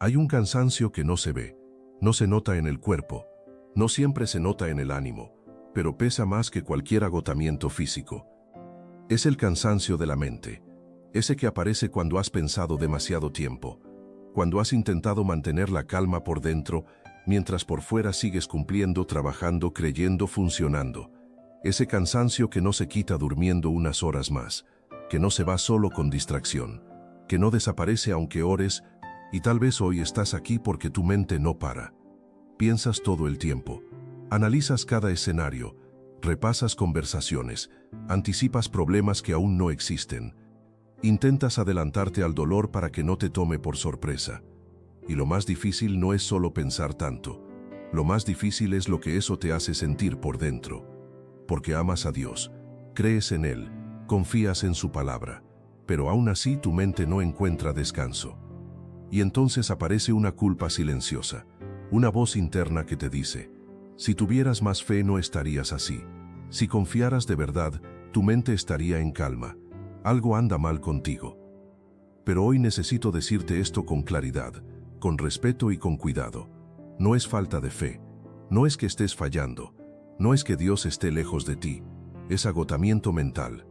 Hay un cansancio que no se ve, no se nota en el cuerpo, no siempre se nota en el ánimo, pero pesa más que cualquier agotamiento físico. Es el cansancio de la mente, ese que aparece cuando has pensado demasiado tiempo, cuando has intentado mantener la calma por dentro, mientras por fuera sigues cumpliendo, trabajando, creyendo, funcionando. Ese cansancio que no se quita durmiendo unas horas más, que no se va solo con distracción, que no desaparece aunque ores, y tal vez hoy estás aquí porque tu mente no para. Piensas todo el tiempo, analizas cada escenario, repasas conversaciones, anticipas problemas que aún no existen. Intentas adelantarte al dolor para que no te tome por sorpresa. Y lo más difícil no es solo pensar tanto. Lo más difícil es lo que eso te hace sentir por dentro. Porque amas a Dios, crees en Él, confías en su palabra, pero aún así tu mente no encuentra descanso. Y entonces aparece una culpa silenciosa, una voz interna que te dice: si tuvieras más fe no estarías así. Si confiaras de verdad, tu mente estaría en calma. Algo anda mal contigo. Pero hoy necesito decirte esto con claridad, con respeto y con cuidado. No es falta de fe, no es que estés fallando, no es que Dios esté lejos de ti, es agotamiento mental.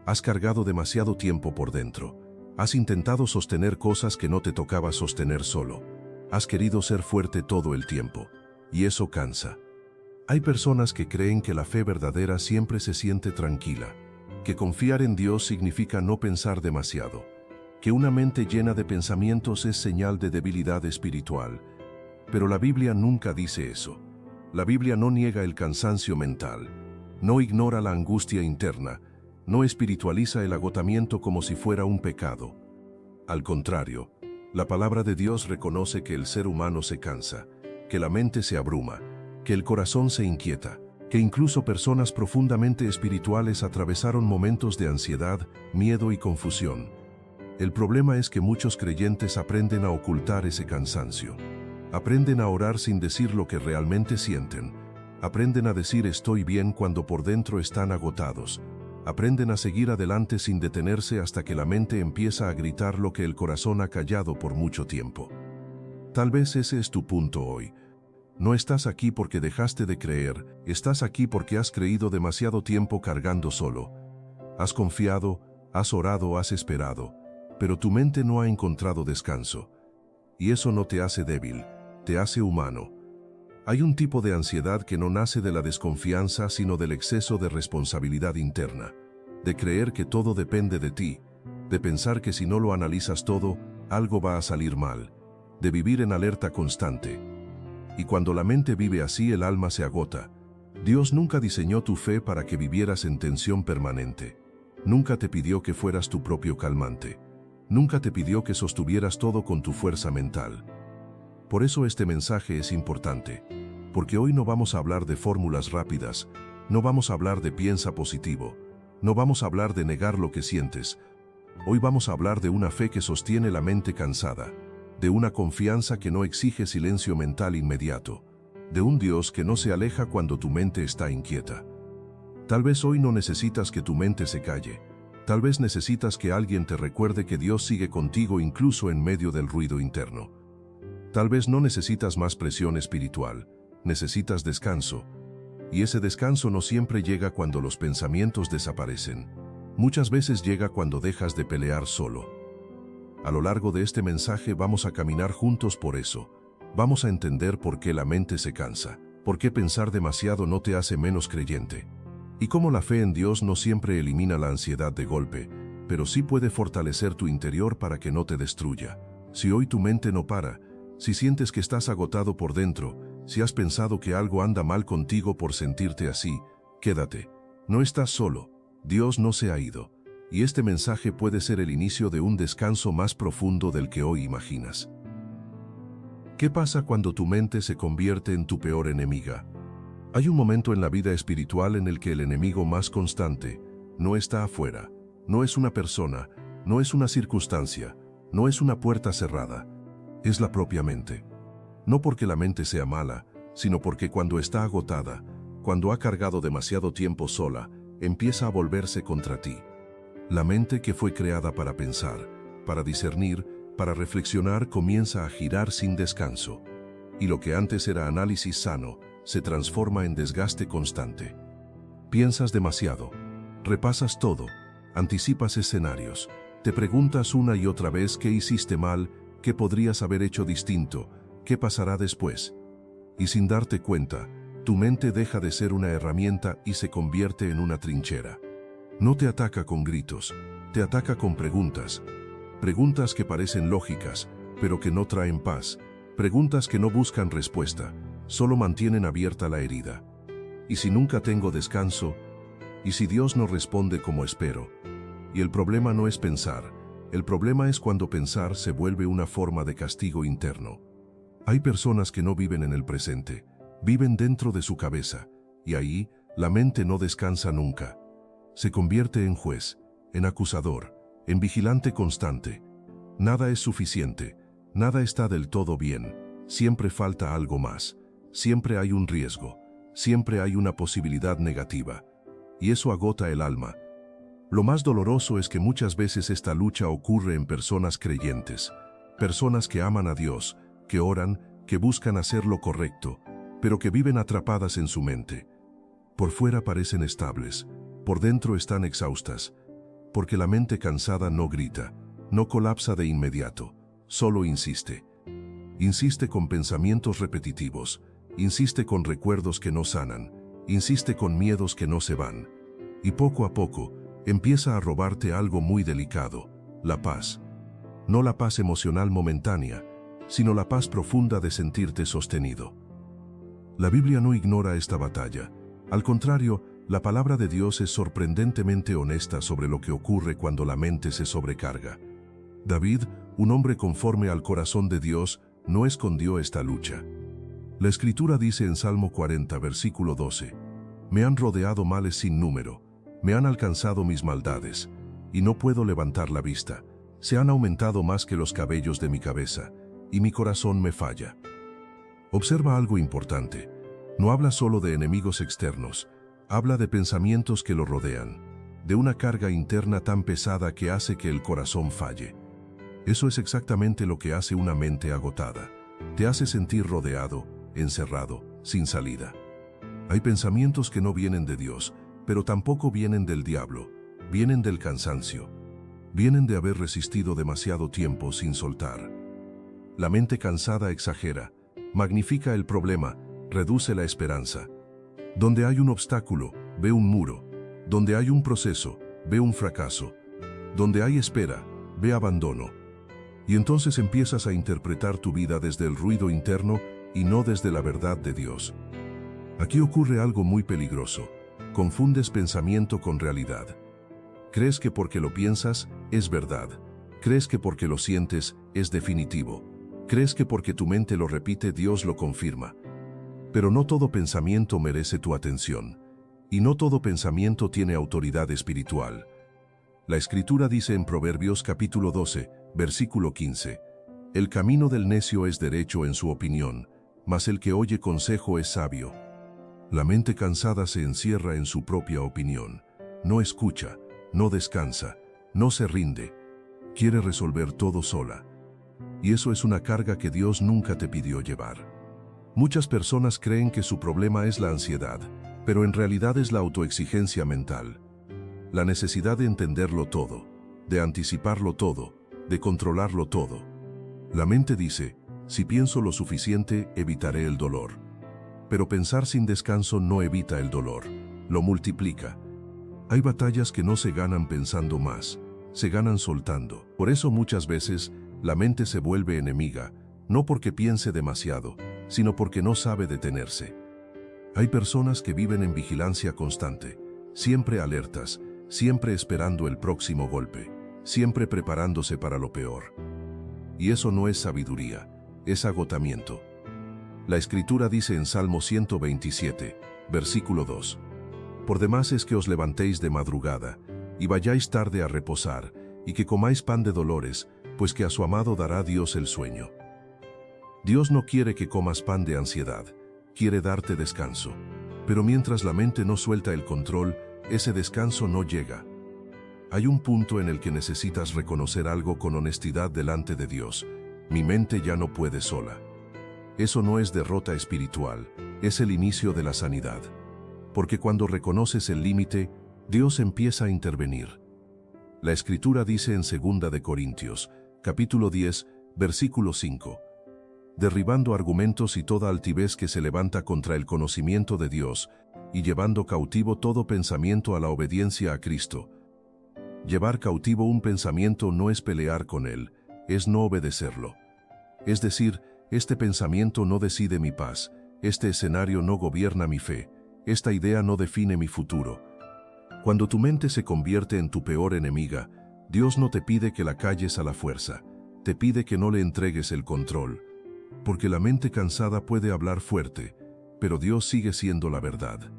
Has cargado demasiado tiempo por dentro, has intentado sostener cosas que no te tocaba sostener solo, has querido ser fuerte todo el tiempo, y eso cansa. Hay personas que creen que la fe verdadera siempre se siente tranquila, que confiar en Dios significa no pensar demasiado, que una mente llena de pensamientos es señal de debilidad espiritual. Pero la Biblia nunca dice eso. La Biblia no niega el cansancio mental, no ignora la angustia interna, no espiritualiza el agotamiento como si fuera un pecado. Al contrario, la palabra de Dios reconoce que el ser humano se cansa, que la mente se abruma, que el corazón se inquieta, que incluso personas profundamente espirituales atravesaron momentos de ansiedad, miedo y confusión. El problema es que muchos creyentes aprenden a ocultar ese cansancio. Aprenden a orar sin decir lo que realmente sienten. Aprenden a decir estoy bien cuando por dentro están agotados. Aprenden a seguir adelante sin detenerse hasta que la mente empieza a gritar lo que el corazón ha callado por mucho tiempo. Tal vez ese es tu punto hoy. No estás aquí porque dejaste de creer, estás aquí porque has creído demasiado tiempo cargando solo. Has confiado, has orado, has esperado, pero tu mente no ha encontrado descanso. Y eso no te hace débil, te hace humano. Hay un tipo de ansiedad que no nace de la desconfianza, sino del exceso de responsabilidad interna, de creer que todo depende de ti, de pensar que si no lo analizas todo, algo va a salir mal, de vivir en alerta constante. Y cuando la mente vive así, el alma se agota. Dios nunca diseñó tu fe para que vivieras en tensión permanente. Nunca te pidió que fueras tu propio calmante. Nunca te pidió que sostuvieras todo con tu fuerza mental. Por eso este mensaje es importante, porque hoy no vamos a hablar de fórmulas rápidas, no vamos a hablar de piensa positivo, no vamos a hablar de negar lo que sientes. Hoy vamos a hablar de una fe que sostiene la mente cansada, de una confianza que no exige silencio mental inmediato, de un Dios que no se aleja cuando tu mente está inquieta. Tal vez hoy no necesitas que tu mente se calle, tal vez necesitas que alguien te recuerde que Dios sigue contigo incluso en medio del ruido interno. Tal vez no necesitas más presión espiritual, necesitas descanso, y ese descanso no siempre llega cuando los pensamientos desaparecen. Muchas veces llega cuando dejas de pelear solo. A lo largo de este mensaje vamos a caminar juntos por eso. Vamos a entender por qué la mente se cansa, por qué pensar demasiado no te hace menos creyente, y cómo la fe en Dios no siempre elimina la ansiedad de golpe, pero sí puede fortalecer tu interior para que no te destruya. Si hoy tu mente no para, si sientes que estás agotado por dentro, si has pensado que algo anda mal contigo por sentirte así, quédate. No estás solo, Dios no se ha ido. Y este mensaje puede ser el inicio de un descanso más profundo del que hoy imaginas. ¿Qué pasa cuando tu mente se convierte en tu peor enemiga? Hay un momento en la vida espiritual en el que el enemigo más constante no está afuera, no es una persona, no es una circunstancia, no es una puerta cerrada, es la propia mente. No porque la mente sea mala, sino porque cuando está agotada, cuando ha cargado demasiado tiempo sola, empieza a volverse contra ti. La mente que fue creada para pensar, para discernir, para reflexionar comienza a girar sin descanso, y lo que antes era análisis sano se transforma en desgaste constante. Piensas demasiado, repasas todo, anticipas escenarios, te preguntas una y otra vez qué hiciste mal, qué podrías haber hecho distinto, qué pasará después. Y sin darte cuenta, tu mente deja de ser una herramienta y se convierte en una trinchera. No te ataca con gritos, te ataca con preguntas. Preguntas que parecen lógicas, pero que no traen paz. Preguntas que no buscan respuesta, solo mantienen abierta la herida. ¿Y si nunca tengo descanso? ¿Y si Dios no responde como espero? Y el problema no es pensar, el problema es cuando pensar se vuelve una forma de castigo interno. Hay personas que no viven en el presente, viven dentro de su cabeza, y ahí la mente no descansa nunca. Se convierte en juez, en acusador, en vigilante constante. Nada es suficiente, nada está del todo bien, siempre falta algo más, siempre hay un riesgo, siempre hay una posibilidad negativa, y eso agota el alma. Lo más doloroso es que muchas veces esta lucha ocurre en personas creyentes, personas que aman a Dios, que oran, que buscan hacer lo correcto, pero que viven atrapadas en su mente. Por fuera parecen estables, por dentro están exhaustas, porque la mente cansada no grita, no colapsa de inmediato, solo insiste. Insiste con pensamientos repetitivos, insiste con recuerdos que no sanan, insiste con miedos que no se van. Y poco a poco, empieza a robarte algo muy delicado, la paz. No la paz emocional momentánea, sino la paz profunda de sentirte sostenido. La Biblia no ignora esta batalla. Al contrario, la palabra de Dios es sorprendentemente honesta sobre lo que ocurre cuando la mente se sobrecarga. David, un hombre conforme al corazón de Dios, no escondió esta lucha. La Escritura dice en Salmo 40, versículo 12, «Me han rodeado males sin número, me han alcanzado mis maldades, y no puedo levantar la vista. Se han aumentado más que los cabellos de mi cabeza, y mi corazón me falla». Observa algo importante. No habla solo de enemigos externos, habla de pensamientos que lo rodean, de una carga interna tan pesada que hace que el corazón falle. Eso es exactamente lo que hace una mente agotada. Te hace sentir rodeado, encerrado, sin salida. Hay pensamientos que no vienen de Dios, pero tampoco vienen del diablo, vienen del cansancio. Vienen de haber resistido demasiado tiempo sin soltar. La mente cansada exagera, magnifica el problema, reduce la esperanza. Donde hay un obstáculo, ve un muro. Donde hay un proceso, ve un fracaso. Donde hay espera, ve abandono. Y entonces empiezas a interpretar tu vida desde el ruido interno y no desde la verdad de Dios. Aquí ocurre algo muy peligroso. Confundes pensamiento con realidad. Crees que porque lo piensas, es verdad. Crees que porque lo sientes, es definitivo. Crees que porque tu mente lo repite, Dios lo confirma. Pero no todo pensamiento merece tu atención. Y no todo pensamiento tiene autoridad espiritual. La Escritura dice en Proverbios capítulo 12, versículo 15, «El camino del necio es derecho en su opinión, mas el que oye consejo es sabio». La mente cansada se encierra en su propia opinión. No escucha, no descansa, no se rinde. Quiere resolver todo sola. Y eso es una carga que Dios nunca te pidió llevar. Muchas personas creen que su problema es la ansiedad, pero en realidad es la autoexigencia mental. La necesidad de entenderlo todo, de anticiparlo todo, de controlarlo todo. La mente dice, si pienso lo suficiente, evitaré el dolor. Pero pensar sin descanso no evita el dolor, lo multiplica. Hay batallas que no se ganan pensando más, se ganan soltando. Por eso muchas veces la mente se vuelve enemiga, no porque piense demasiado, sino porque no sabe detenerse. Hay personas que viven en vigilancia constante, siempre alertas, siempre esperando el próximo golpe, siempre preparándose para lo peor. Y eso no es sabiduría, es agotamiento. La Escritura dice en Salmo 127, versículo 2, «Por demás es que os levantéis de madrugada, y vayáis tarde a reposar, y que comáis pan de dolores, pues que a su amado dará Dios el sueño». Dios no quiere que comas pan de ansiedad, quiere darte descanso. Pero mientras la mente no suelta el control, ese descanso no llega. Hay un punto en el que necesitas reconocer algo con honestidad delante de Dios. Mi mente ya no puede sola. Eso no es derrota espiritual, es el inicio de la sanidad. Porque cuando reconoces el límite, Dios empieza a intervenir. La Escritura dice en 2 de Corintios, capítulo 10, versículo 5, derribando argumentos y toda altivez que se levanta contra el conocimiento de Dios, y llevando cautivo todo pensamiento a la obediencia a Cristo. Llevar cautivo un pensamiento no es pelear con él, es no obedecerlo. Es decir, este pensamiento no decide mi paz, este escenario no gobierna mi fe, esta idea no define mi futuro. Cuando tu mente se convierte en tu peor enemiga, Dios no te pide que la calles a la fuerza, te pide que no le entregues el control. Porque la mente cansada puede hablar fuerte, pero Dios sigue siendo la verdad.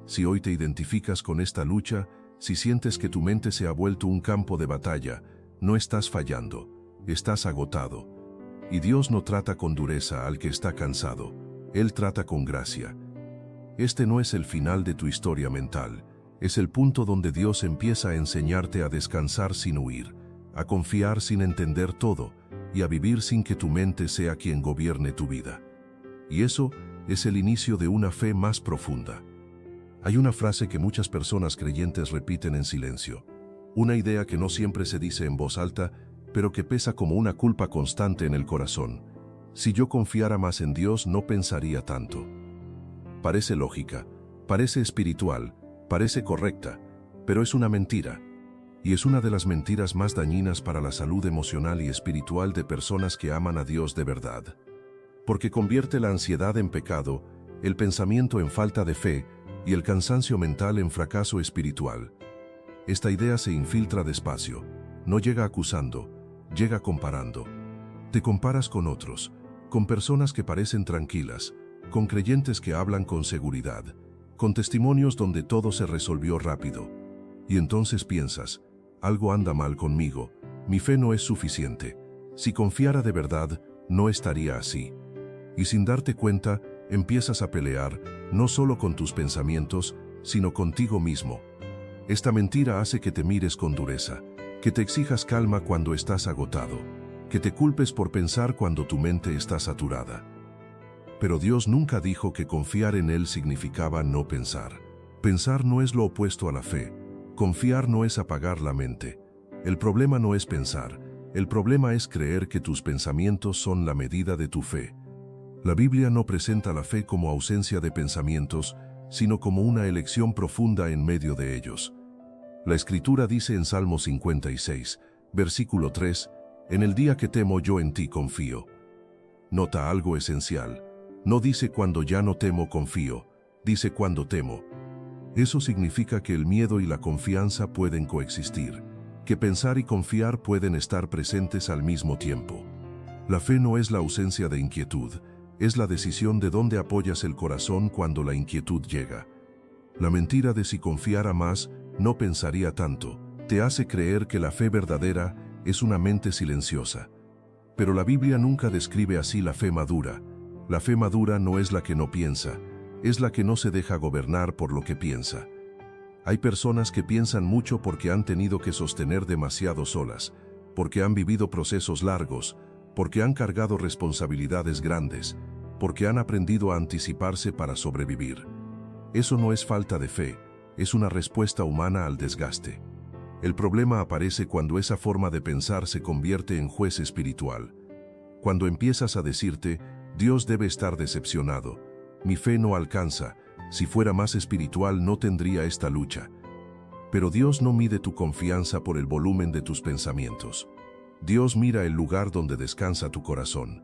Si hoy te identificas con esta lucha, si sientes que tu mente se ha vuelto un campo de batalla, no estás fallando, estás agotado. Y Dios no trata con dureza al que está cansado, Él trata con gracia. Este no es el final de tu historia mental, es el punto donde Dios empieza a enseñarte a descansar sin huir, a confiar sin entender todo, y a vivir sin que tu mente sea quien gobierne tu vida. Y eso es el inicio de una fe más profunda. Hay una frase que muchas personas creyentes repiten en silencio, una idea que no siempre se dice en voz alta, pero que pesa como una culpa constante en el corazón. Si yo confiara más en Dios, no pensaría tanto. Parece lógica, parece espiritual, parece correcta, pero es una mentira. Y es una de las mentiras más dañinas para la salud emocional y espiritual de personas que aman a Dios de verdad. Porque convierte la ansiedad en pecado, el pensamiento en falta de fe y el cansancio mental en fracaso espiritual. Esta idea se infiltra despacio, no llega acusando, llega comparando. Te comparas con otros, con personas que parecen tranquilas, con creyentes que hablan con seguridad, con testimonios donde todo se resolvió rápido. Y entonces piensas, algo anda mal conmigo, mi fe no es suficiente. Si confiara de verdad, no estaría así. Y sin darte cuenta, empiezas a pelear, no solo con tus pensamientos, sino contigo mismo. Esta mentira hace que te mires con dureza, que te exijas calma cuando estás agotado, que te culpes por pensar cuando tu mente está saturada. Pero Dios nunca dijo que confiar en Él significaba no pensar. Pensar no es lo opuesto a la fe. Confiar no es apagar la mente. El problema no es pensar, el problema es creer que tus pensamientos son la medida de tu fe. La Biblia no presenta la fe como ausencia de pensamientos, sino como una elección profunda en medio de ellos. La Escritura dice en Salmo 56, versículo 3, «En el día que temo yo en ti confío». Nota algo esencial. No dice cuando ya no temo confío, dice cuando temo. Eso significa que el miedo y la confianza pueden coexistir, que pensar y confiar pueden estar presentes al mismo tiempo. La fe no es la ausencia de inquietud, es la decisión de dónde apoyas el corazón cuando la inquietud llega. La mentira de si confiara más, no pensaría tanto, te hace creer que la fe verdadera es una mente silenciosa. Pero la Biblia nunca describe así la fe madura. La fe madura no es la que no piensa, es la que no se deja gobernar por lo que piensa. Hay personas que piensan mucho porque han tenido que sostener demasiado solas, porque han vivido procesos largos, porque han cargado responsabilidades grandes, porque han aprendido a anticiparse para sobrevivir. Eso no es falta de fe, es una respuesta humana al desgaste. El problema aparece cuando esa forma de pensar se convierte en juez espiritual. Cuando empiezas a decirte, Dios debe estar decepcionado, mi fe no alcanza, si fuera más espiritual no tendría esta lucha. Pero Dios no mide tu confianza por el volumen de tus pensamientos. Dios mira el lugar donde descansa tu corazón.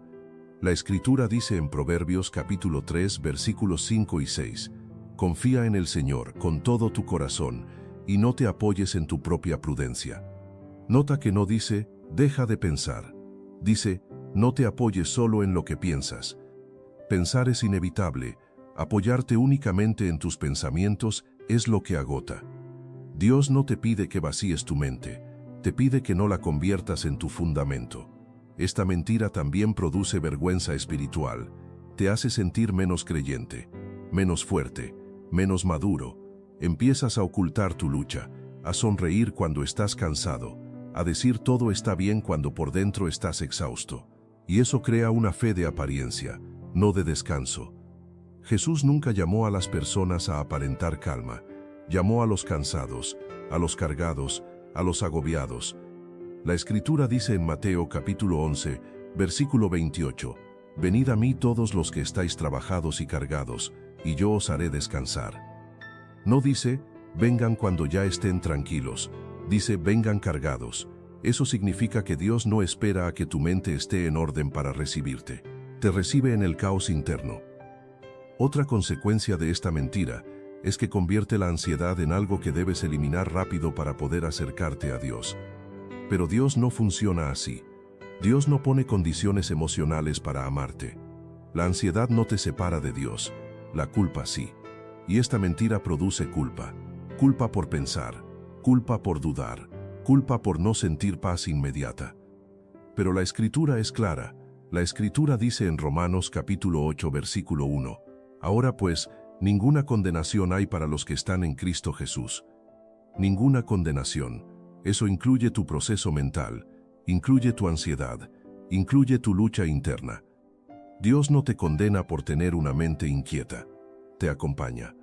La Escritura dice en Proverbios capítulo 3 versículos 5 y 6, «Confía en el Señor con todo tu corazón y no te apoyes en tu propia prudencia». Nota que no dice, deja de pensar. Dice, no te apoyes solo en lo que piensas. Pensar es inevitable, apoyarte únicamente en tus pensamientos es lo que agota. Dios no te pide que vacíes tu mente, te pide que no la conviertas en tu fundamento. Esta mentira también produce vergüenza espiritual, te hace sentir menos creyente, menos fuerte, menos maduro. Empiezas a ocultar tu lucha, a sonreír cuando estás cansado, a decir todo está bien cuando por dentro estás exhausto. Y eso crea una fe de apariencia, no de descanso. Jesús nunca llamó a las personas a aparentar calma, llamó a los cansados, a los cargados, a los agobiados. La Escritura dice en Mateo capítulo 11, versículo 28, «Venid a mí todos los que estáis trabajados y cargados, y yo os haré descansar». No dice, vengan cuando ya estén tranquilos, dice, vengan cargados. Eso significa que Dios no espera a que tu mente esté en orden para recibirte. Te recibe en el caos interno. Otra consecuencia de esta mentira es que convierte la ansiedad en algo que debes eliminar rápido para poder acercarte a Dios. Pero Dios no funciona así. Dios no pone condiciones emocionales para amarte. La ansiedad no te separa de Dios, la culpa sí. Y esta mentira produce culpa. Culpa por pensar, culpa por dudar, culpa por no sentir paz inmediata. Pero la Escritura es clara. La Escritura dice en Romanos capítulo 8 versículo 1, «Ahora pues, ninguna condenación hay para los que están en Cristo Jesús». Ninguna condenación. Eso incluye tu proceso mental, incluye tu ansiedad, incluye tu lucha interna. Dios no te condena por tener una mente inquieta. Te acompaña.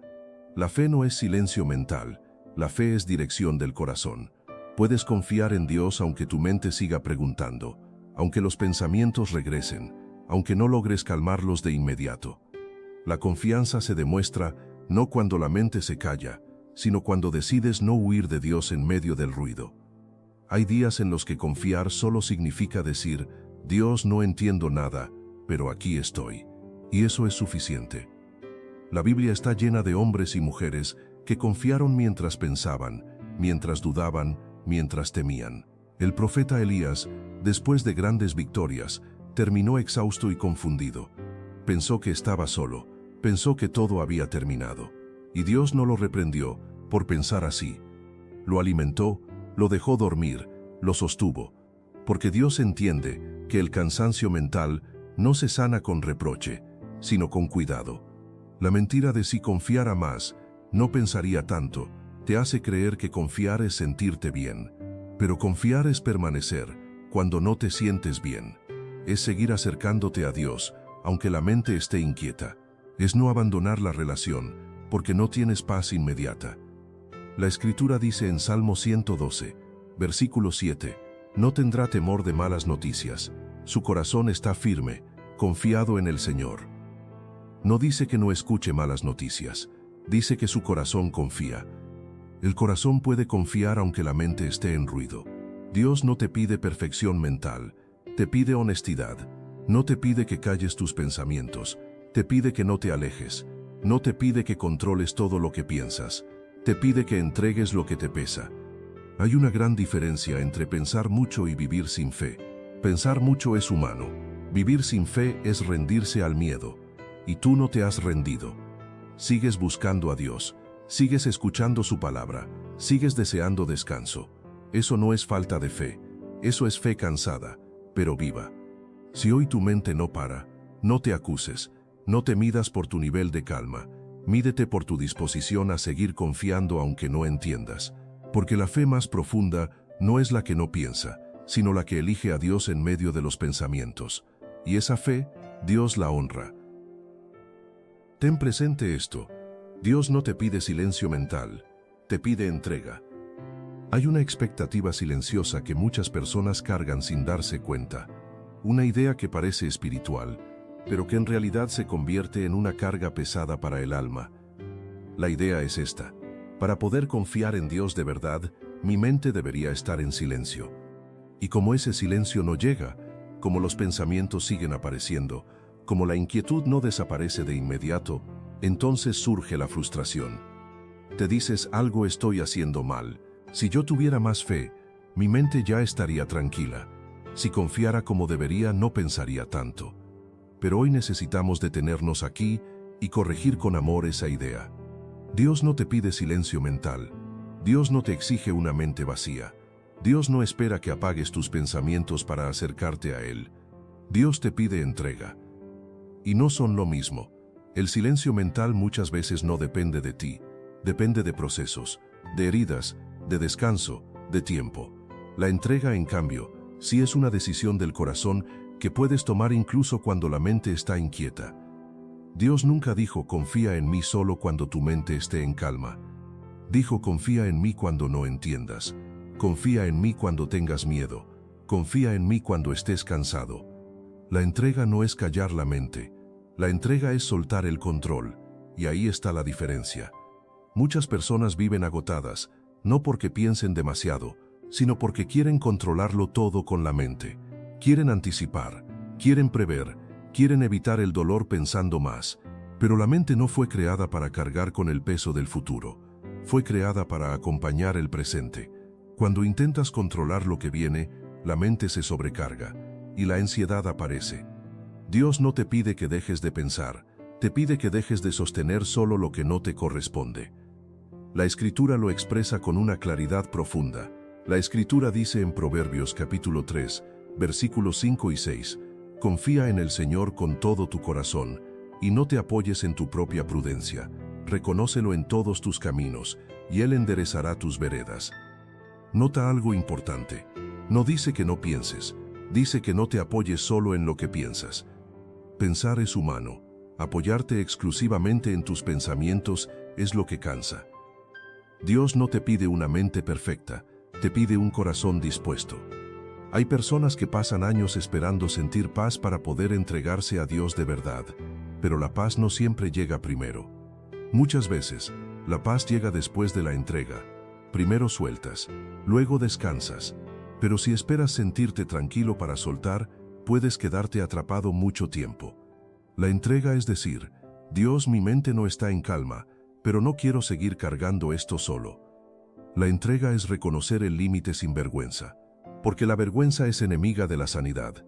La fe no es silencio mental, la fe es dirección del corazón. Puedes confiar en Dios aunque tu mente siga preguntando, aunque los pensamientos regresen, aunque no logres calmarlos de inmediato. La confianza se demuestra no cuando la mente se calla, sino cuando decides no huir de Dios en medio del ruido. Hay días en los que confiar solo significa decir, Dios, no entiendo nada, pero aquí estoy. Y eso es suficiente. La Biblia está llena de hombres y mujeres que confiaron mientras pensaban, mientras dudaban, mientras temían. El profeta Elías, después de grandes victorias, terminó exhausto y confundido. Pensó que estaba solo, pensó que todo había terminado. Y Dios no lo reprendió por pensar así. Lo alimentó, lo dejó dormir, lo sostuvo. Porque Dios entiende que el cansancio mental no se sana con reproche, sino con cuidado. La mentira de si confiara más, no pensaría tanto, te hace creer que confiar es sentirte bien. Pero confiar es permanecer cuando no te sientes bien. Es seguir acercándote a Dios, aunque la mente esté inquieta. Es no abandonar la relación, porque no tienes paz inmediata. La Escritura dice en Salmo 112, versículo 7, «No tendrá temor de malas noticias. Su corazón está firme, confiado en el Señor». No dice que no escuche malas noticias, dice que su corazón confía. El corazón puede confiar aunque la mente esté en ruido. Dios no te pide perfección mental, te pide honestidad. No te pide que calles tus pensamientos, te pide que no te alejes. No te pide que controles todo lo que piensas, te pide que entregues lo que te pesa. Hay una gran diferencia entre pensar mucho y vivir sin fe. Pensar mucho es humano, vivir sin fe es rendirse al miedo. Y tú no te has rendido. Sigues buscando a Dios, sigues escuchando su palabra, sigues deseando descanso. Eso no es falta de fe, eso es fe cansada, pero viva. Si hoy tu mente no para, no te acuses, no te midas por tu nivel de calma, mídete por tu disposición a seguir confiando aunque no entiendas. Porque la fe más profunda no es la que no piensa, sino la que elige a Dios en medio de los pensamientos. Y esa fe, Dios la honra. Ten presente esto. Dios no te pide silencio mental, te pide entrega. Hay una expectativa silenciosa que muchas personas cargan sin darse cuenta. Una idea que parece espiritual, pero que en realidad se convierte en una carga pesada para el alma. La idea es esta. Para poder confiar en Dios de verdad, mi mente debería estar en silencio. Y como ese silencio no llega, como los pensamientos siguen apareciendo, como la inquietud no desaparece de inmediato, entonces surge la frustración. Te dices, algo estoy haciendo mal. Si yo tuviera más fe, mi mente ya estaría tranquila. Si confiara como debería, no pensaría tanto. Pero hoy necesitamos detenernos aquí y corregir con amor esa idea. Dios no te pide silencio mental. Dios no te exige una mente vacía. Dios no espera que apagues tus pensamientos para acercarte a Él. Dios te pide entrega. Y no son lo mismo. El silencio mental muchas veces no depende de ti, depende de procesos, de heridas, de descanso, de tiempo. La entrega, en cambio, sí es una decisión del corazón que puedes tomar incluso cuando la mente está inquieta. Dios nunca dijo confía en mí solo cuando tu mente esté en calma. Dijo confía en mí cuando no entiendas. Confía en mí cuando tengas miedo. Confía en mí cuando estés cansado. La entrega no es callar la mente. La entrega es soltar el control. Y ahí está la diferencia. Muchas personas viven agotadas, no porque piensen demasiado, sino porque quieren controlarlo todo con la mente. Quieren anticipar, quieren prever, quieren evitar el dolor pensando más. Pero la mente no fue creada para cargar con el peso del futuro. Fue creada para acompañar el presente. Cuando intentas controlar lo que viene, la mente se sobrecarga y la ansiedad aparece. Dios no te pide que dejes de pensar, te pide que dejes de sostener solo lo que no te corresponde. La Escritura lo expresa con una claridad profunda. La Escritura dice en Proverbios capítulo 3, versículos 5 y 6, confía en el Señor con todo tu corazón, y no te apoyes en tu propia prudencia. Reconócelo en todos tus caminos, y Él enderezará tus veredas. Nota algo importante. No dice que no pienses, dice que no te apoyes solo en lo que piensas. Pensar es humano. Apoyarte exclusivamente en tus pensamientos es lo que cansa. Dios no te pide una mente perfecta, te pide un corazón dispuesto. Hay personas que pasan años esperando sentir paz para poder entregarse a Dios de verdad, pero la paz no siempre llega primero. Muchas veces, la paz llega después de la entrega. Primero sueltas, luego descansas, pero si esperas sentirte tranquilo para soltar, puedes quedarte atrapado mucho tiempo. La entrega es decir, Dios, mi mente no está en calma, pero no quiero seguir cargando esto solo. La entrega es reconocer el límite sin vergüenza, porque la vergüenza es enemiga de la sanidad.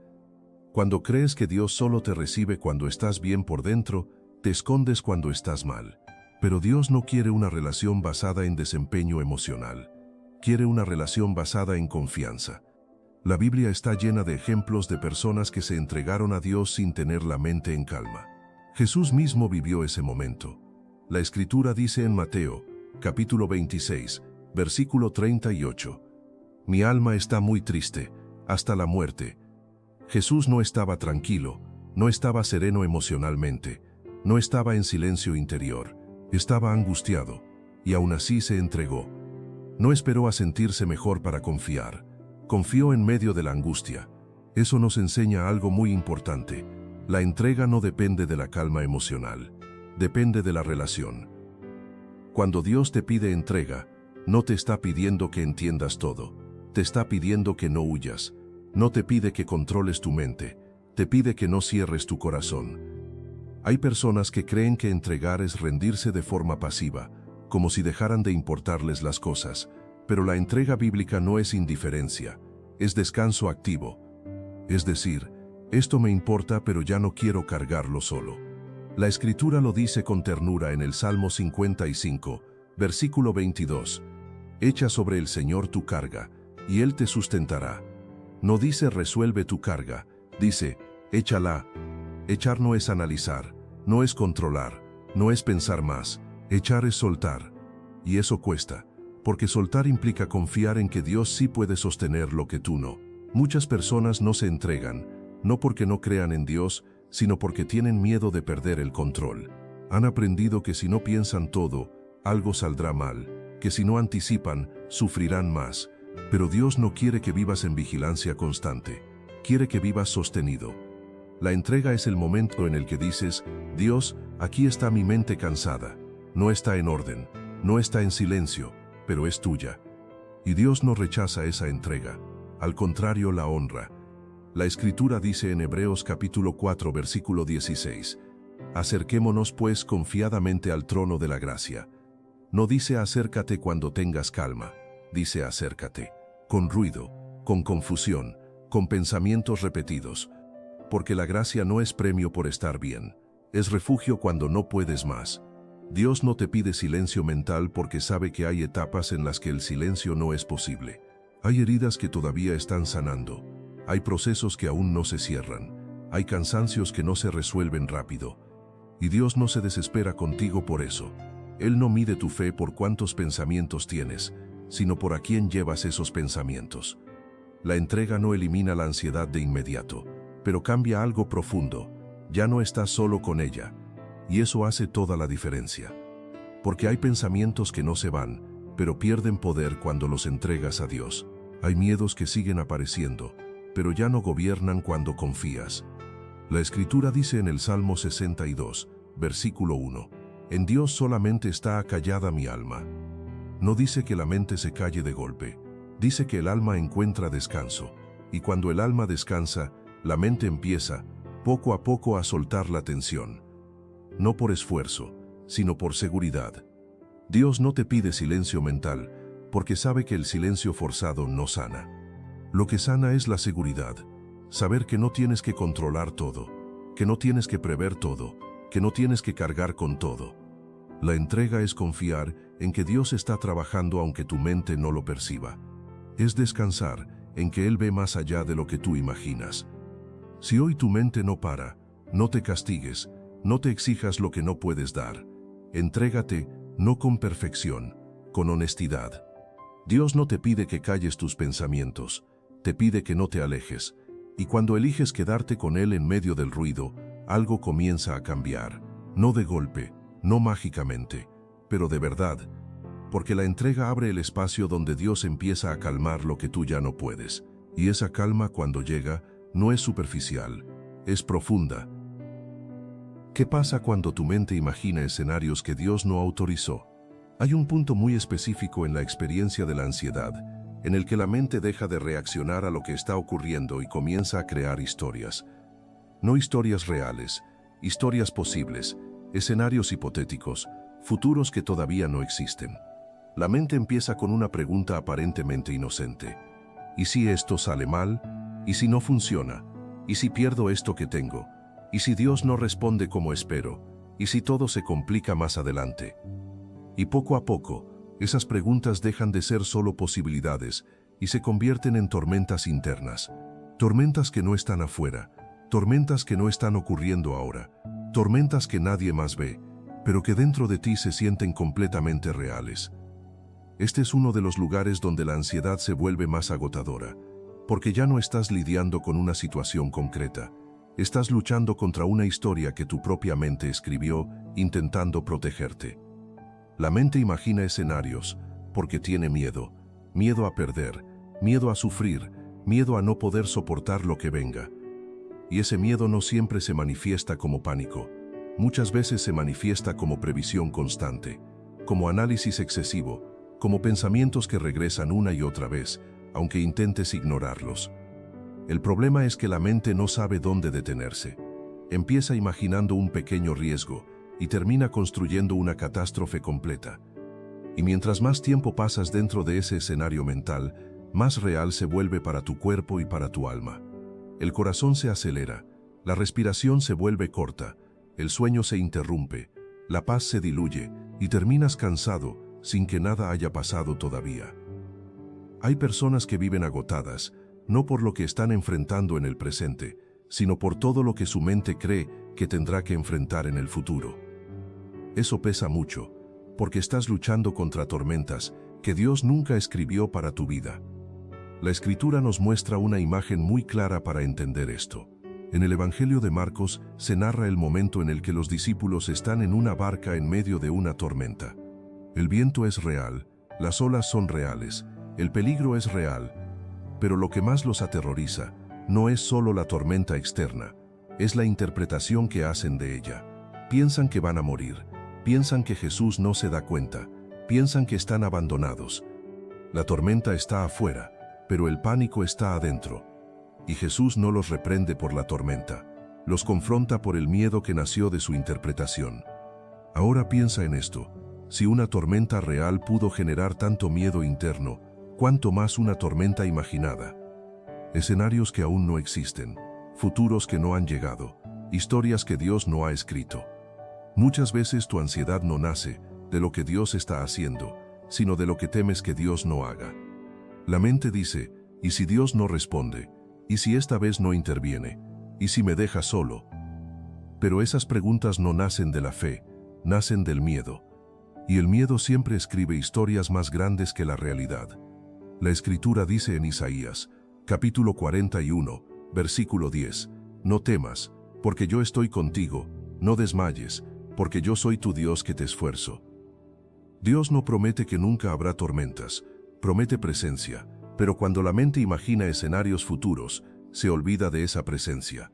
Cuando crees que Dios solo te recibe cuando estás bien por dentro, te escondes cuando estás mal. Pero Dios no quiere una relación basada en desempeño emocional. Quiere una relación basada en confianza. La Biblia está llena de ejemplos de personas que se entregaron a Dios sin tener la mente en calma. Jesús mismo vivió ese momento. La Escritura dice en Mateo, capítulo 26, versículo 38, mi alma está muy triste, hasta la muerte. Jesús no estaba tranquilo, no estaba sereno emocionalmente, no estaba en silencio interior, estaba angustiado, y aún así se entregó. No esperó a sentirse mejor para confiar. Confió en medio de la angustia. Eso nos enseña algo muy importante. La entrega no depende de la calma emocional, depende de la relación. Cuando Dios te pide entrega, no te está pidiendo que entiendas todo, te está pidiendo que no huyas, no te pide que controles tu mente, te pide que no cierres tu corazón. Hay personas que creen que entregar es rendirse de forma pasiva, como si dejaran de importarles las cosas, pero la entrega bíblica no es indiferencia, es descanso activo. Es decir, esto me importa pero ya no quiero cargarlo solo. La Escritura lo dice con ternura en el Salmo 55, versículo 22. Echa sobre el Señor tu carga, y Él te sustentará. No dice resuelve tu carga, dice échala. Echar no es analizar, no es controlar, no es pensar más. Echar es soltar. Y eso cuesta, porque soltar implica confiar en que Dios sí puede sostener lo que tú no. Muchas personas no se entregan, no porque no crean en Dios, sino porque tienen miedo de perder el control. Han aprendido que si no piensan todo, algo saldrá mal, que si no anticipan, sufrirán más. Pero Dios no quiere que vivas en vigilancia constante, quiere que vivas sostenido. La entrega es el momento en el que dices, Dios, aquí está mi mente cansada, no está en orden, no está en silencio, pero es tuya. Y Dios no rechaza esa entrega, al contrario la honra. La Escritura dice en Hebreos capítulo 4 versículo 16, acerquémonos pues confiadamente al trono de la gracia. No dice acércate cuando tengas calma, dice acércate, con ruido, con confusión, con pensamientos repetidos. Porque la gracia no es premio por estar bien, es refugio cuando no puedes más. Dios no te pide silencio mental porque sabe que hay etapas en las que el silencio no es posible. Hay heridas que todavía están sanando, hay procesos que aún no se cierran, hay cansancios que no se resuelven rápido. Y Dios no se desespera contigo por eso. Él no mide tu fe por cuántos pensamientos tienes, sino por a quién llevas esos pensamientos. La entrega no elimina la ansiedad de inmediato, pero cambia algo profundo. Ya no estás solo con ella, y eso hace toda la diferencia. Porque hay pensamientos que no se van, pero pierden poder cuando los entregas a Dios. Hay miedos que siguen apareciendo, pero ya no gobiernan cuando confías. La Escritura dice en el Salmo 62, versículo 1, «En Dios solamente está acallada mi alma». No dice que la mente se calle de golpe, dice que el alma encuentra descanso, y cuando el alma descansa, la mente empieza, poco a poco, a soltar la tensión. No por esfuerzo, sino por seguridad. Dios no te pide silencio mental, porque sabe que el silencio forzado no sana. Lo que sana es la seguridad, saber que no tienes que controlar todo, que no tienes que prever todo, que no tienes que cargar con todo. La entrega es confiar en que Dios está trabajando aunque tu mente no lo perciba. Es descansar en que Él ve más allá de lo que tú imaginas. Si hoy tu mente no para, no te castigues, no te exijas lo que no puedes dar. Entrégate, no con perfección, con honestidad. Dios no te pide que calles tus pensamientos, te pide que no te alejes. Y cuando eliges quedarte con Él en medio del ruido, algo comienza a cambiar. No de golpe, no mágicamente, pero de verdad. Porque la entrega abre el espacio donde Dios empieza a calmar lo que tú ya no puedes. Y esa calma, cuando llega, no es superficial, es profunda. ¿Qué pasa cuando tu mente imagina escenarios que Dios no autorizó? Hay un punto muy específico en la experiencia de la ansiedad, en el que la mente deja de reaccionar a lo que está ocurriendo y comienza a crear historias. No historias reales, historias posibles, escenarios hipotéticos, futuros que todavía no existen. La mente empieza con una pregunta aparentemente inocente. ¿Y si esto sale mal? ¿Y si no funciona? ¿Y si pierdo esto que tengo? ¿Y si Dios no responde como espero? ¿Y si todo se complica más adelante? Y poco a poco, esas preguntas dejan de ser solo posibilidades y se convierten en tormentas internas. Tormentas que no están afuera, tormentas que no están ocurriendo ahora, tormentas que nadie más ve, pero que dentro de ti se sienten completamente reales. Este es uno de los lugares donde la ansiedad se vuelve más agotadora, porque ya no estás lidiando con una situación concreta, estás luchando contra una historia que tu propia mente escribió, intentando protegerte. La mente imagina escenarios, porque tiene miedo, miedo a perder, miedo a sufrir, miedo a no poder soportar lo que venga. Y ese miedo no siempre se manifiesta como pánico, muchas veces se manifiesta como previsión constante, como análisis excesivo, como pensamientos que regresan una y otra vez, aunque intentes ignorarlos. El problema es que la mente no sabe dónde detenerse. Empieza imaginando un pequeño riesgo y termina construyendo una catástrofe completa. Y mientras más tiempo pasas dentro de ese escenario mental, más real se vuelve para tu cuerpo y para tu alma. El corazón se acelera, la respiración se vuelve corta, el sueño se interrumpe, la paz se diluye y terminas cansado sin que nada haya pasado todavía. Hay personas que viven agotadas, no por lo que están enfrentando en el presente, sino por todo lo que su mente cree que tendrá que enfrentar en el futuro. Eso pesa mucho, porque estás luchando contra tormentas que Dios nunca escribió para tu vida. La Escritura nos muestra una imagen muy clara para entender esto. En el Evangelio de Marcos se narra el momento en el que los discípulos están en una barca en medio de una tormenta. El viento es real, las olas son reales, el peligro es real, pero lo que más los aterroriza no es solo la tormenta externa, es la interpretación que hacen de ella. Piensan que van a morir, piensan que Jesús no se da cuenta, piensan que están abandonados. La tormenta está afuera, pero el pánico está adentro. Y Jesús no los reprende por la tormenta, los confronta por el miedo que nació de su interpretación. Ahora piensa en esto, si una tormenta real pudo generar tanto miedo interno, ¿cuánto más una tormenta imaginada? Escenarios que aún no existen, futuros que no han llegado, historias que Dios no ha escrito. Muchas veces tu ansiedad no nace de lo que Dios está haciendo, sino de lo que temes que Dios no haga. La mente dice, ¿y si Dios no responde? ¿Y si esta vez no interviene? ¿Y si me deja solo? Pero esas preguntas no nacen de la fe, nacen del miedo. Y el miedo siempre escribe historias más grandes que la realidad. La Escritura dice en Isaías, capítulo 41, versículo 10, «No temas, porque yo estoy contigo, no desmayes, porque yo soy tu Dios que te esfuerzo». Dios no promete que nunca habrá tormentas, promete presencia, pero cuando la mente imagina escenarios futuros, se olvida de esa presencia.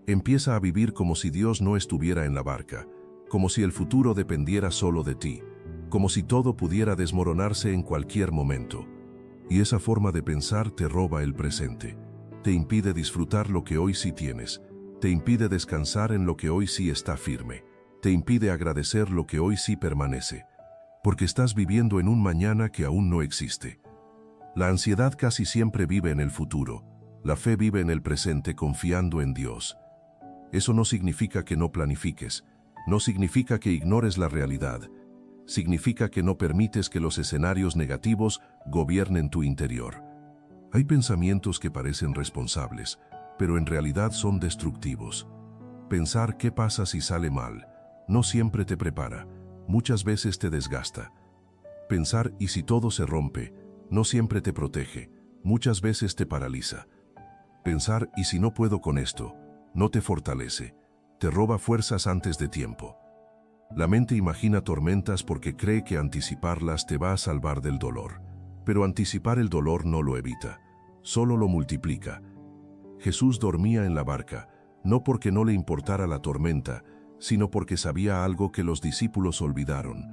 Empieza a vivir como si Dios no estuviera en la barca, como si el futuro dependiera solo de ti, como si todo pudiera desmoronarse en cualquier momento. Y esa forma de pensar te roba el presente, te impide disfrutar lo que hoy sí tienes, te impide descansar en lo que hoy sí está firme, te impide agradecer lo que hoy sí permanece, porque estás viviendo en un mañana que aún no existe. La ansiedad casi siempre vive en el futuro, la fe vive en el presente confiando en Dios. Eso no significa que no planifiques, no significa que ignores la realidad, significa que no permites que los escenarios negativos gobiernen tu interior. Hay pensamientos que parecen responsables, pero en realidad son destructivos. Pensar qué pasa si sale mal no siempre te prepara, muchas veces te desgasta. Pensar ¿y si todo se rompe? No siempre te protege, muchas veces te paraliza. Pensar ¿y si no puedo con esto? No te fortalece, te roba fuerzas antes de tiempo. La mente imagina tormentas porque cree que anticiparlas te va a salvar del dolor. Pero anticipar el dolor no lo evita, solo lo multiplica. Jesús dormía en la barca, no porque no le importara la tormenta, sino porque sabía algo que los discípulos olvidaron.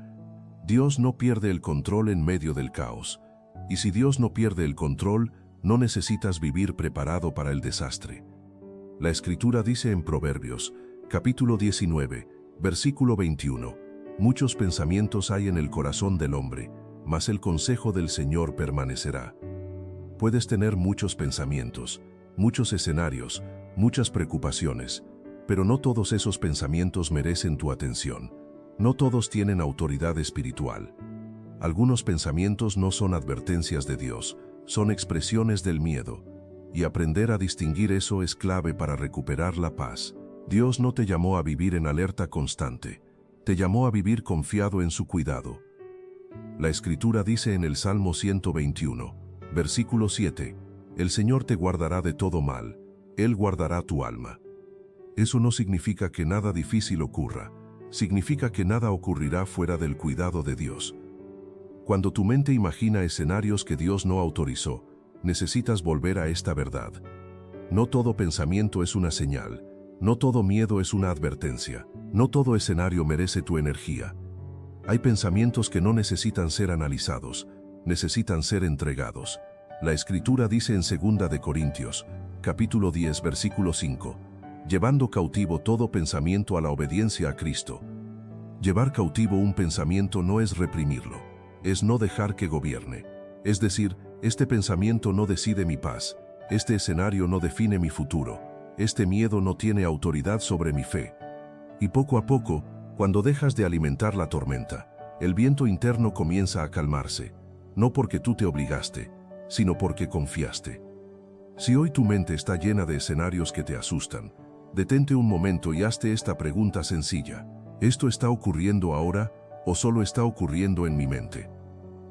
Dios no pierde el control en medio del caos. Y si Dios no pierde el control, no necesitas vivir preparado para el desastre. La Escritura dice en Proverbios, capítulo 19, versículo 21, «Muchos pensamientos hay en el corazón del hombre, mas el consejo del Señor permanecerá». Puedes tener muchos pensamientos, muchos escenarios, muchas preocupaciones, pero no todos esos pensamientos merecen tu atención. No todos tienen autoridad espiritual. Algunos pensamientos no son advertencias de Dios, son expresiones del miedo. Y aprender a distinguir eso es clave para recuperar la paz. Dios no te llamó a vivir en alerta constante, te llamó a vivir confiado en su cuidado. La Escritura dice en el Salmo 121, versículo 7, «El Señor te guardará de todo mal, Él guardará tu alma». Eso no significa que nada difícil ocurra, significa que nada ocurrirá fuera del cuidado de Dios. Cuando tu mente imagina escenarios que Dios no autorizó, necesitas volver a esta verdad. No todo pensamiento es una señal, no todo miedo es una advertencia, no todo escenario merece tu energía. Hay pensamientos que no necesitan ser analizados, necesitan ser entregados. La Escritura dice en 2 de Corintios, capítulo 10, versículo 5, «Llevando cautivo todo pensamiento a la obediencia a Cristo». Llevar cautivo un pensamiento no es reprimirlo, es no dejar que gobierne. Es decir, este pensamiento no decide mi paz, este escenario no define mi futuro, este miedo no tiene autoridad sobre mi fe. Y poco a poco, cuando dejas de alimentar la tormenta, el viento interno comienza a calmarse, no porque tú te obligaste, sino porque confiaste. Si hoy tu mente está llena de escenarios que te asustan, detente un momento y hazte esta pregunta sencilla: ¿esto está ocurriendo ahora o solo está ocurriendo en mi mente?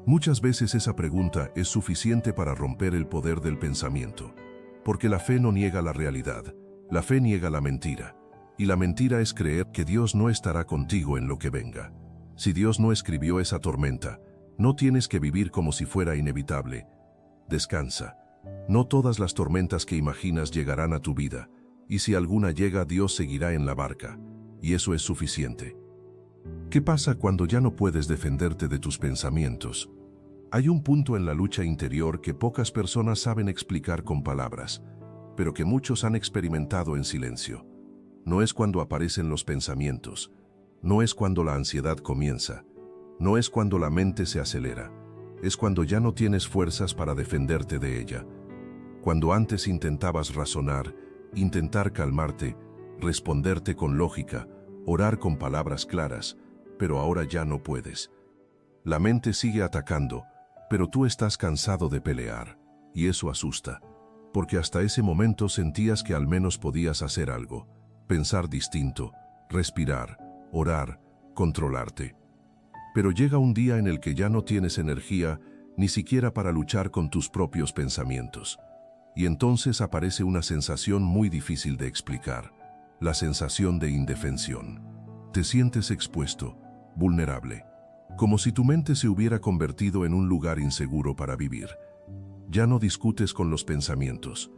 Muchas veces esa pregunta es suficiente para romper el poder del pensamiento, porque la fe no niega la realidad, la fe niega la mentira, y la mentira es creer que Dios no estará contigo en lo que venga. Si Dios no escribió esa tormenta, no tienes que vivir como si fuera inevitable. Descansa. No todas las tormentas que imaginas llegarán a tu vida, y si alguna llega, Dios seguirá en la barca, y eso es suficiente. ¿Qué pasa cuando ya no puedes defenderte de tus pensamientos? Hay un punto en la lucha interior que pocas personas saben explicar con palabras, pero que muchos han experimentado en silencio. No es cuando aparecen los pensamientos, no es cuando la ansiedad comienza, no es cuando la mente se acelera, es cuando ya no tienes fuerzas para defenderte de ella. Cuando antes intentabas razonar, intentar calmarte, responderte con lógica, orar con palabras claras, pero ahora ya no puedes. La mente sigue atacando, pero tú estás cansado de pelear, y eso asusta, porque hasta ese momento sentías que al menos podías hacer algo, pensar distinto, respirar, orar, controlarte. Pero llega un día en el que ya no tienes energía ni siquiera para luchar con tus propios pensamientos. Y entonces aparece una sensación muy difícil de explicar, la sensación de indefensión. Te sientes expuesto, vulnerable, como si tu mente se hubiera convertido en un lugar inseguro para vivir. Ya no discutes con los pensamientos.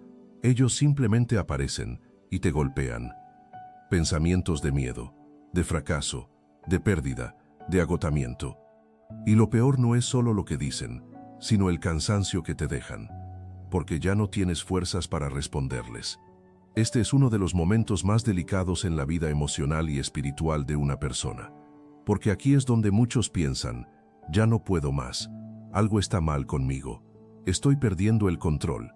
Ellos simplemente aparecen y te golpean. Pensamientos de miedo, de fracaso, de pérdida, de agotamiento. Y lo peor no es solo lo que dicen, sino el cansancio que te dejan, porque ya no tienes fuerzas para responderles. Este es uno de los momentos más delicados en la vida emocional y espiritual de una persona, porque aquí es donde muchos piensan, ya no puedo más, algo está mal conmigo, estoy perdiendo el control.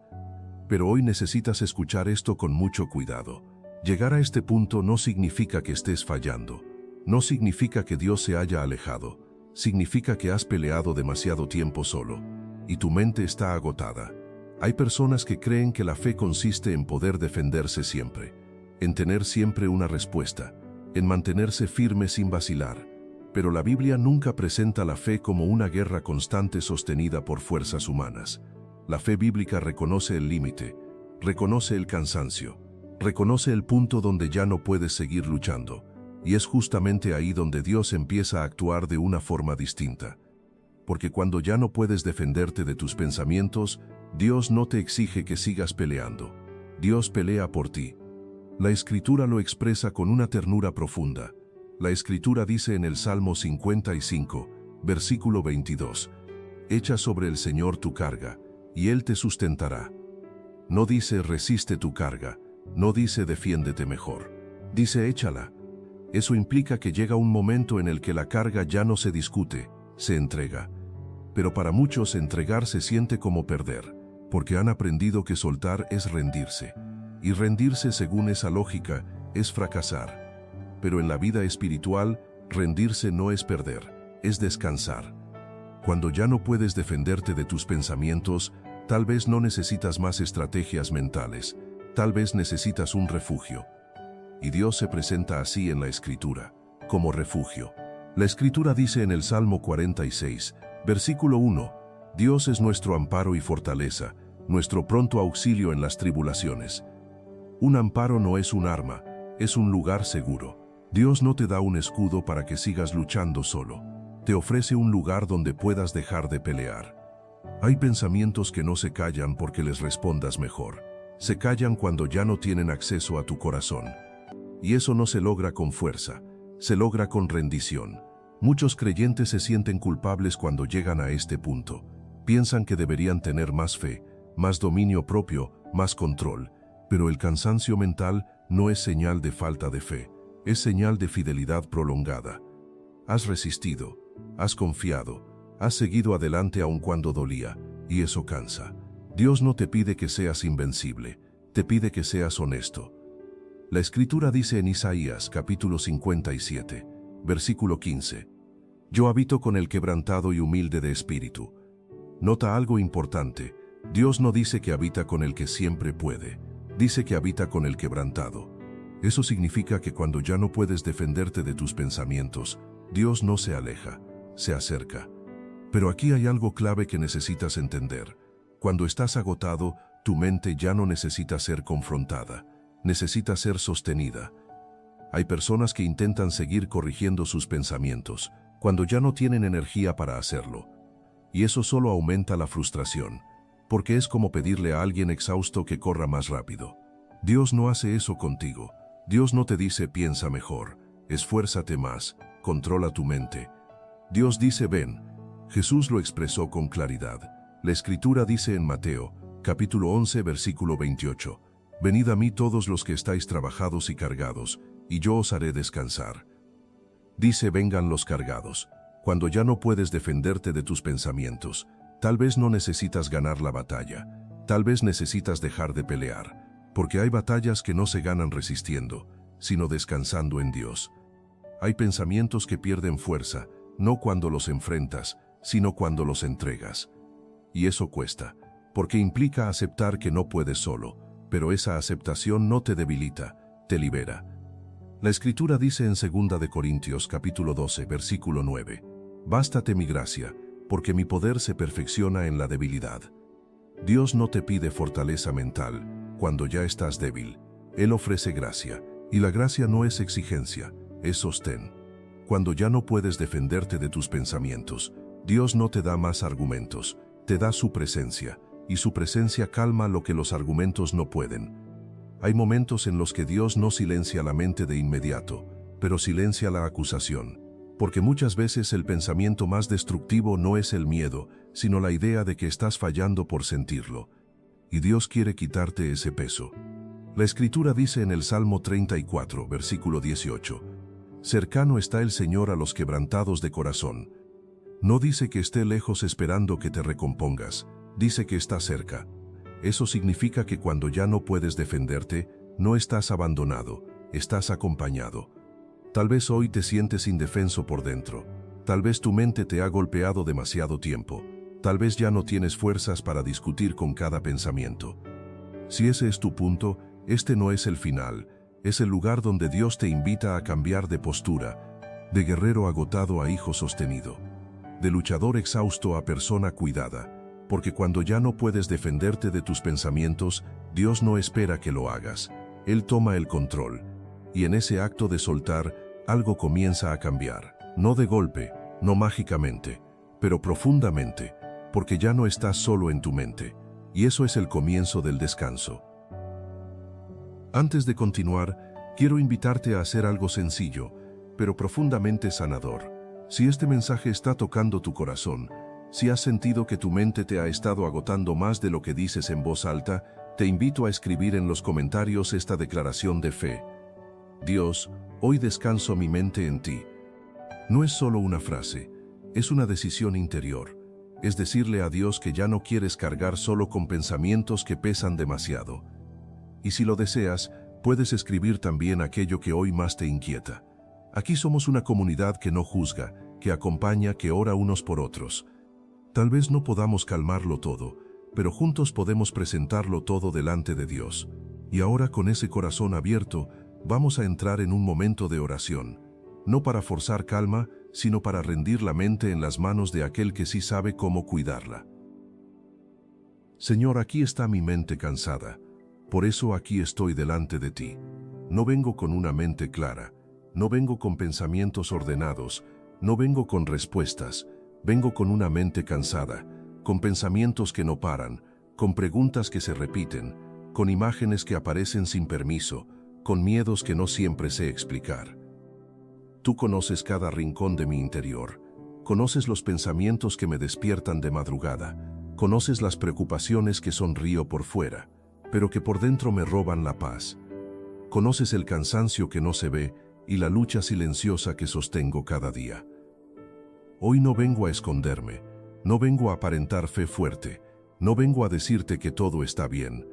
Pero hoy necesitas escuchar esto con mucho cuidado. Llegar a este punto no significa que estés fallando, no significa que Dios se haya alejado, significa que has peleado demasiado tiempo solo, y tu mente está agotada. Hay personas que creen que la fe consiste en poder defenderse siempre, en tener siempre una respuesta, en mantenerse firme sin vacilar. Pero la Biblia nunca presenta la fe como una guerra constante sostenida por fuerzas humanas. La fe bíblica reconoce el límite, reconoce el cansancio, reconoce el punto donde ya no puedes seguir luchando, y es justamente ahí donde Dios empieza a actuar de una forma distinta. Porque cuando ya no puedes defenderte de tus pensamientos, Dios no te exige que sigas peleando. Dios pelea por ti. La Escritura lo expresa con una ternura profunda. La Escritura dice en el Salmo 55, versículo 22, «Echa sobre el Señor tu carga, y Él te sustentará». No dice resiste tu carga, no dice defiéndete mejor. Dice échala. Eso implica que llega un momento en el que la carga ya no se discute, se entrega. Pero para muchos entregar se siente como perder, porque han aprendido que soltar es rendirse. Y rendirse según esa lógica es fracasar. Pero en la vida espiritual, rendirse no es perder, es descansar. Cuando ya no puedes defenderte de tus pensamientos, tal vez no necesitas más estrategias mentales, tal vez necesitas un refugio. Y Dios se presenta así en la Escritura, como refugio. La Escritura dice en el Salmo 46, versículo 1, «Dios es nuestro amparo y fortaleza, nuestro pronto auxilio en las tribulaciones». Un amparo no es un arma, es un lugar seguro. Dios no te da un escudo para que sigas luchando solo. Te ofrece un lugar donde puedas dejar de pelear. Hay pensamientos que no se callan porque les respondas mejor. Se callan cuando ya no tienen acceso a tu corazón. Y eso no se logra con fuerza, se logra con rendición. Muchos creyentes se sienten culpables cuando llegan a este punto. Piensan que deberían tener más fe, más dominio propio, más control. Pero el cansancio mental no es señal de falta de fe, es señal de fidelidad prolongada. Has resistido, has confiado, has seguido adelante aun cuando dolía, y eso cansa. Dios no te pide que seas invencible, te pide que seas honesto. La Escritura dice en Isaías capítulo 57, versículo 15, «Yo habito con el quebrantado y humilde de espíritu». Nota algo importante, Dios no dice que habita con el que siempre puede, dice que habita con el quebrantado. Eso significa que cuando ya no puedes defenderte de tus pensamientos, Dios no se aleja, se acerca. Pero aquí hay algo clave que necesitas entender. Cuando estás agotado, tu mente ya no necesita ser confrontada, necesita ser sostenida. Hay personas que intentan seguir corrigiendo sus pensamientos, cuando ya no tienen energía para hacerlo. Y eso solo aumenta la frustración, porque es como pedirle a alguien exhausto que corra más rápido. Dios no hace eso contigo. Dios no te dice piensa mejor, esfuérzate más, controla tu mente. Dios dice ven. Jesús lo expresó con claridad. La Escritura dice en Mateo, capítulo 11, versículo 28, «Venid a mí todos los que estáis trabajados y cargados, y yo os haré descansar». Dice vengan los cargados. Cuando ya no puedes defenderte de tus pensamientos, tal vez no necesitas ganar la batalla, tal vez necesitas dejar de pelear, porque hay batallas que no se ganan resistiendo, sino descansando en Dios. Hay pensamientos que pierden fuerza, no cuando los enfrentas, sino cuando los entregas. Y eso cuesta, porque implica aceptar que no puedes solo, pero esa aceptación no te debilita, te libera. La Escritura dice en 2 de Corintios capítulo 12, versículo 9, Bástate mi gracia, porque mi poder se perfecciona en la debilidad. Dios no te pide fortaleza mental cuando ya estás débil. Él ofrece gracia, y la gracia no es exigencia, es sostén. Cuando ya no puedes defenderte de tus pensamientos, Dios no te da más argumentos, te da su presencia, y su presencia calma lo que los argumentos no pueden. Hay momentos en los que Dios no silencia la mente de inmediato, pero silencia la acusación, porque muchas veces el pensamiento más destructivo no es el miedo, sino la idea de que estás fallando por sentirlo. Y Dios quiere quitarte ese peso. La Escritura dice en el Salmo 34, versículo 18, «Cercano está el Señor a los quebrantados de corazón». No dice que esté lejos esperando que te recompongas, dice que está cerca. Eso significa que cuando ya no puedes defenderte, no estás abandonado, estás acompañado. Tal vez hoy te sientes indefenso por dentro. Tal vez tu mente te ha golpeado demasiado tiempo. Tal vez ya no tienes fuerzas para discutir con cada pensamiento. Si ese es tu punto, este no es el final. Es el lugar donde Dios te invita a cambiar de postura, de guerrero agotado a hijo sostenido, de luchador exhausto a persona cuidada. Porque cuando ya no puedes defenderte de tus pensamientos, Dios no espera que lo hagas. Él toma el control. Y en ese acto de soltar, algo comienza a cambiar. No de golpe, no mágicamente, pero profundamente, porque ya no estás solo en tu mente. Y eso es el comienzo del descanso. Antes de continuar, quiero invitarte a hacer algo sencillo, pero profundamente sanador. Si este mensaje está tocando tu corazón, si has sentido que tu mente te ha estado agotando más de lo que dices en voz alta, te invito a escribir en los comentarios esta declaración de fe. Dios, hoy descanso mi mente en ti. No es solo una frase, es una decisión interior. Es decirle a Dios que ya no quieres cargar solo con pensamientos que pesan demasiado. Y si lo deseas, puedes escribir también aquello que hoy más te inquieta. Aquí somos una comunidad que no juzga, que acompaña, que ora unos por otros. Tal vez no podamos calmarlo todo, pero juntos podemos presentarlo todo delante de Dios. Y ahora con ese corazón abierto, vamos a entrar en un momento de oración, no para forzar calma, sino para rendir la mente en las manos de aquel que sí sabe cómo cuidarla. Señor, aquí está mi mente cansada, por eso aquí estoy delante de ti. No vengo con una mente clara, no vengo con pensamientos ordenados, no vengo con respuestas, vengo con una mente cansada, con pensamientos que no paran, con preguntas que se repiten, con imágenes que aparecen sin permiso, con miedos que no siempre sé explicar. Tú conoces cada rincón de mi interior, conoces los pensamientos que me despiertan de madrugada, conoces las preocupaciones que sonrío por fuera, pero que por dentro me roban la paz. Conoces el cansancio que no se ve y la lucha silenciosa que sostengo cada día. Hoy no vengo a esconderme, no vengo a aparentar fe fuerte, no vengo a decirte que todo está bien.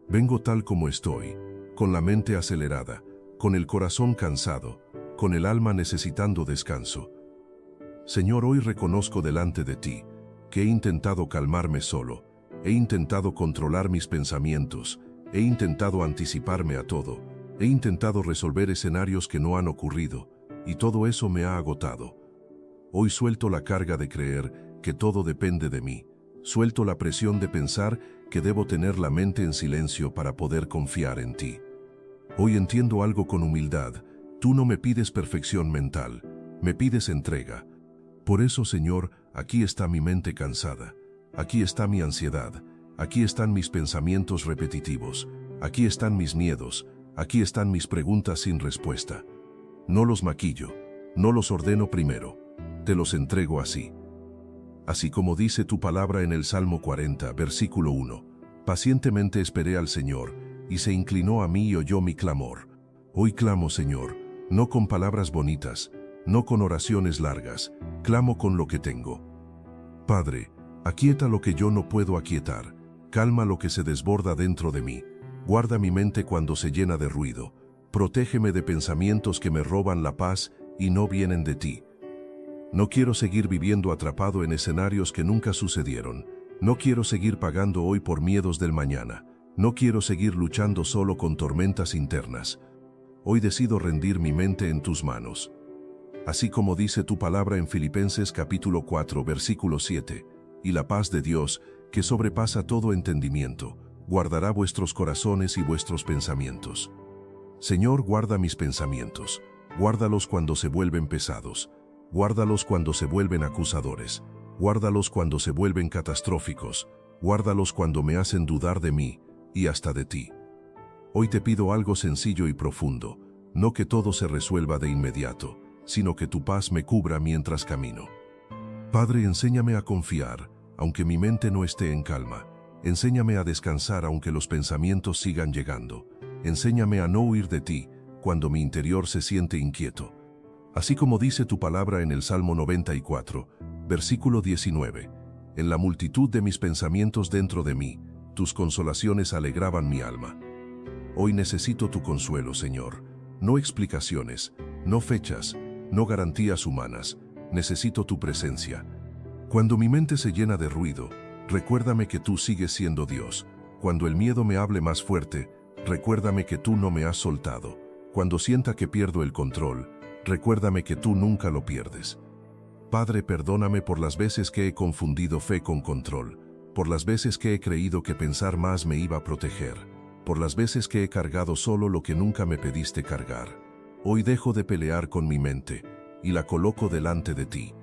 Vengo tal como estoy, con la mente acelerada, con el corazón cansado, con el alma necesitando descanso. Señor, hoy reconozco delante de ti que he intentado calmarme solo, he intentado controlar mis pensamientos, he intentado anticiparme a todo, he intentado resolver escenarios que no han ocurrido, y todo eso me ha agotado. Hoy suelto la carga de creer que todo depende de mí, suelto la presión de pensar que debo tener la mente en silencio para poder confiar en ti. Hoy entiendo algo con humildad, tú no me pides perfección mental, me pides entrega. Por eso, Señor, aquí está mi mente cansada, aquí está mi ansiedad, aquí están mis pensamientos repetitivos, aquí están mis miedos, aquí están mis preguntas sin respuesta. No los maquillo, no los ordeno primero, te los entrego así. Así como dice tu palabra en el Salmo 40, versículo 1, pacientemente esperé al Señor, y se inclinó a mí y oyó mi clamor. Hoy clamo, Señor, no con palabras bonitas, no con oraciones largas, clamo con lo que tengo. Padre, aquieta lo que yo no puedo aquietar, calma lo que se desborda dentro de mí, guarda mi mente cuando se llena de ruido, protégeme de pensamientos que me roban la paz y no vienen de ti. No quiero seguir viviendo atrapado en escenarios que nunca sucedieron, no quiero seguir pagando hoy por miedos del mañana, no quiero seguir luchando solo con tormentas internas. Hoy decido rendir mi mente en tus manos. así como dice tu palabra en Filipenses capítulo 4, versículo 7, y la paz de Dios, que sobrepasa todo entendimiento, guardará vuestros corazones y vuestros pensamientos. Señor, guarda mis pensamientos, guárdalos cuando se vuelven pesados, guárdalos cuando se vuelven acusadores, guárdalos cuando se vuelven catastróficos, guárdalos cuando me hacen dudar de mí y hasta de ti. Hoy te pido algo sencillo y profundo, no que todo se resuelva de inmediato, sino que tu paz me cubra mientras camino. Padre, enséñame a confiar, aunque mi mente no esté en calma. Enséñame a descansar aunque los pensamientos sigan llegando. Enséñame a no huir de ti cuando mi interior se siente inquieto. Así como dice tu palabra en el Salmo 94, versículo 19. En la multitud de mis pensamientos dentro de mí, tus consolaciones alegraban mi alma. Hoy necesito tu consuelo, Señor. No explicaciones, no fechas, no garantías humanas. Necesito tu presencia. Cuando mi mente se llena de ruido, recuérdame que tú sigues siendo Dios. Cuando el miedo me hable más fuerte, recuérdame que tú no me has soltado. Cuando sienta que pierdo el control, recuérdame que tú nunca lo pierdes. Padre, perdóname por las veces que he confundido fe con control, por las veces que he creído que pensar más me iba a proteger, por las veces que he cargado solo lo que nunca me pediste cargar. Hoy dejo de pelear con mi mente y la coloco delante de ti.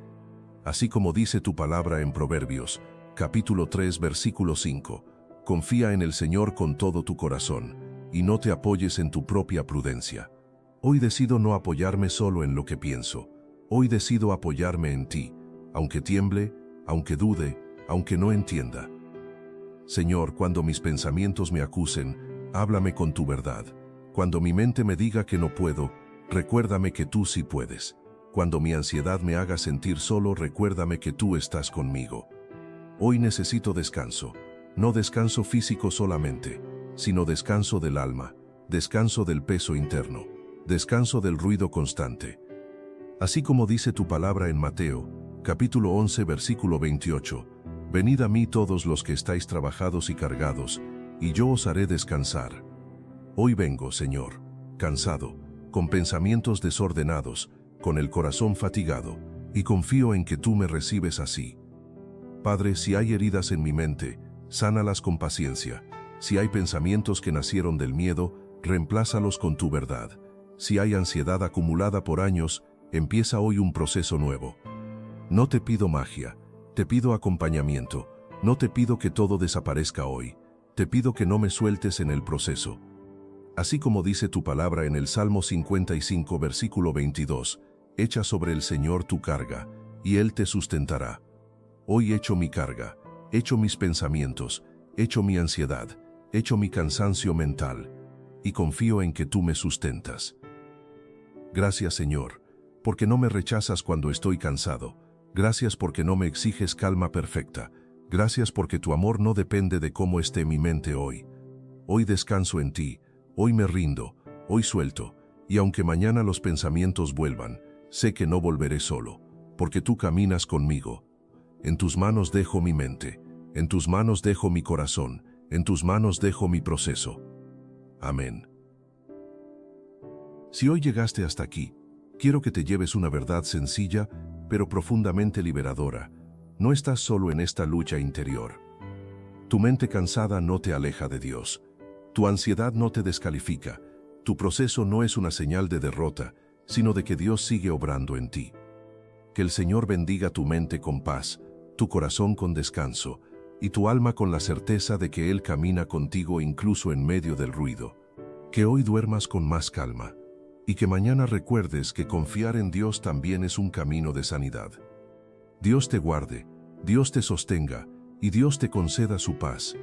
Así como dice tu palabra en Proverbios, capítulo 3, versículo 5, confía en el Señor con todo tu corazón y no te apoyes en tu propia prudencia. Hoy decido no apoyarme solo en lo que pienso. Hoy decido apoyarme en ti, aunque tiemble, aunque dude, aunque no entienda. Señor, cuando mis pensamientos me acusen, háblame con tu verdad. Cuando mi mente me diga que no puedo, recuérdame que tú sí puedes. Cuando mi ansiedad me haga sentir solo, recuérdame que tú estás conmigo. Hoy necesito descanso, no descanso físico solamente, sino descanso del alma, descanso del peso interno, descanso del ruido constante. Así como dice tu palabra en Mateo, capítulo 11, versículo 28, venid a mí todos los que estáis trabajados y cargados, y yo os haré descansar. Hoy vengo, Señor, cansado, con pensamientos desordenados, con el corazón fatigado, y confío en que tú me recibes así. Padre, si hay heridas en mi mente, sánalas con paciencia. Si hay pensamientos que nacieron del miedo, reemplázalos con tu verdad. Si hay ansiedad acumulada por años, empieza hoy un proceso nuevo. No te pido magia, te pido acompañamiento. No te pido que todo desaparezca hoy. Te pido que no me sueltes en el proceso. Así como dice tu palabra en el Salmo 55, versículo 22, echa sobre el Señor tu carga, y Él te sustentará. Hoy echo mi carga, echo mis pensamientos, echo mi ansiedad, echo mi cansancio mental, y confío en que tú me sustentas. Gracias, Señor, porque no me rechazas cuando estoy cansado. Gracias porque no me exiges calma perfecta. Gracias porque tu amor no depende de cómo esté mi mente hoy. Hoy descanso en ti, hoy me rindo, hoy suelto, y aunque mañana los pensamientos vuelvan, sé que no volveré solo, porque tú caminas conmigo. En tus manos dejo mi mente, en tus manos dejo mi corazón, en tus manos dejo mi proceso. Amén. Si hoy llegaste hasta aquí, quiero que te lleves una verdad sencilla, pero profundamente liberadora. No estás solo en esta lucha interior. Tu mente cansada no te aleja de Dios. Tu ansiedad no te descalifica. Tu proceso no es una señal de derrota, sino de que Dios sigue obrando en ti. Que el Señor bendiga tu mente con paz, tu corazón con descanso, y tu alma con la certeza de que Él camina contigo incluso en medio del ruido. Que hoy duermas con más calma, y que mañana recuerdes que confiar en Dios también es un camino de sanidad. Dios te guarde, Dios te sostenga, y Dios te conceda su paz,